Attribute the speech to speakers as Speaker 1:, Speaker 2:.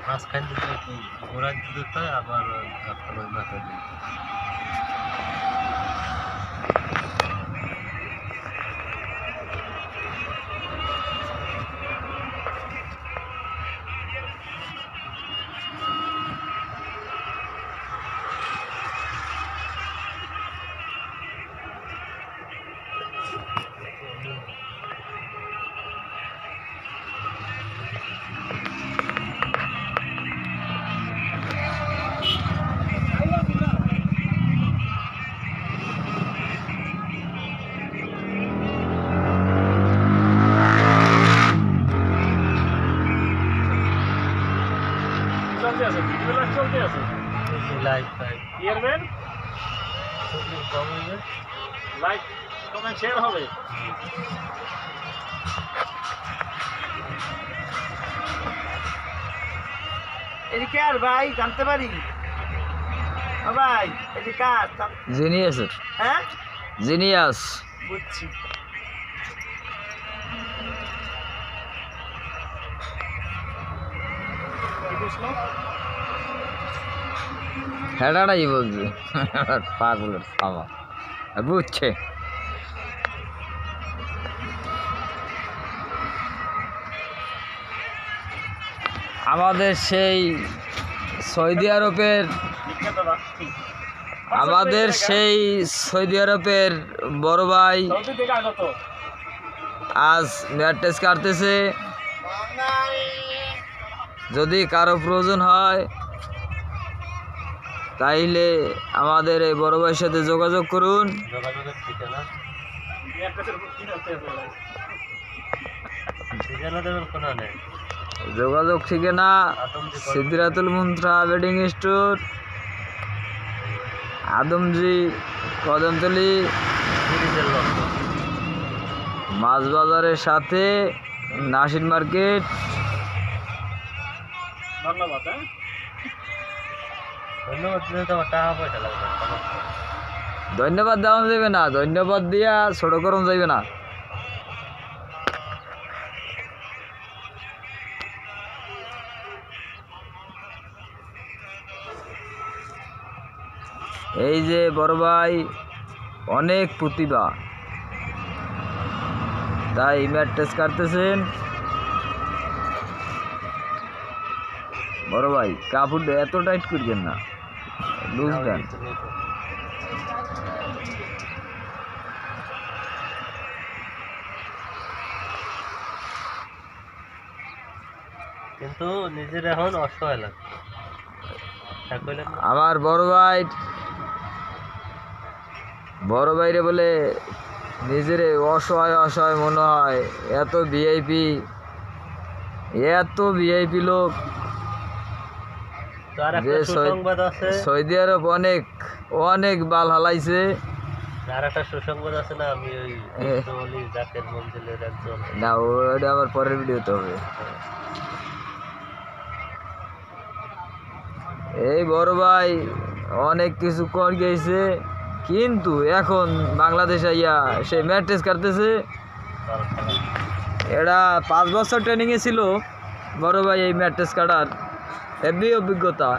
Speaker 1: মাঝখান দিতে ঘোরার দিতে আবার আপনার ওই মাথা দিয়ে
Speaker 2: চলতে আছে
Speaker 1: লাইট ফাইট
Speaker 2: ইয়ারবেন
Speaker 1: কম হয়ে
Speaker 2: লাইক কমেন্ট শেয়ার হবে। এদিকে আর ভাই জানতে পারি ভাই এদিকে আর
Speaker 3: জিনিয়াসের
Speaker 2: হ্যাঁ
Speaker 3: জিনিয়াস
Speaker 2: বুঝছি।
Speaker 3: হেডাটাই বলছে পাগলের সামা বুঝছে। আমাদের সেই সৌদি আরবের বড় ভাই আজ ম্যাট্রেস কাটতেছে। যদি কারো প্রয়োজন হয় তাইলে আমাদের এই বড় ভাইয়ের সাথে যোগাযোগ করুন। যোগাযোগ ঠিকানা সিদ্ধিরাতুল মুন্ত্রা ওয়েডিং স্টোর, আদমজি, কদমতলি, মাছ বাজারের সাথে নাসির মার্কেট।
Speaker 2: ধন্যবাদ।
Speaker 3: ধন্যবাদ দেওয়া যাবে না, ধন্যবাদ দিয়া ছোট করুন যাইবে না। এই যে বড় ভাই অনেক প্রতিভা, তাই ম্যাট্রেস কাটতেছেন। বড় ভাই কাপড় এত টাইট করবেন না, লুজ দেন।
Speaker 1: কিন্তু নিজের এখন অসহায় লাগে।
Speaker 3: আমার বড় ভাইরে বলে নিজের অসহায় অসহায় মনে হয়। এত ভিআইপি লোক যে সৌদি আরব অনেক অনেক বাল হালাইছে।
Speaker 1: আর একটা সুসংবাদ আছে না, আমি ওই জাকের মঞ্জিলের একজন
Speaker 3: না, ওটা আবার পরের ভিডিওতে হবে। এই বড় ভাই অনেক কিছু কর গেছে, কিন্তু এখন বাংলাদেশ আইয়া সে ম্যাট্রেস কাটতেছে। এটা 5 বছর ট্রেনিংয়ে ছিল বড় ভাই এই ম্যাট্রেস কাটার, হেভি অভিজ্ঞতা।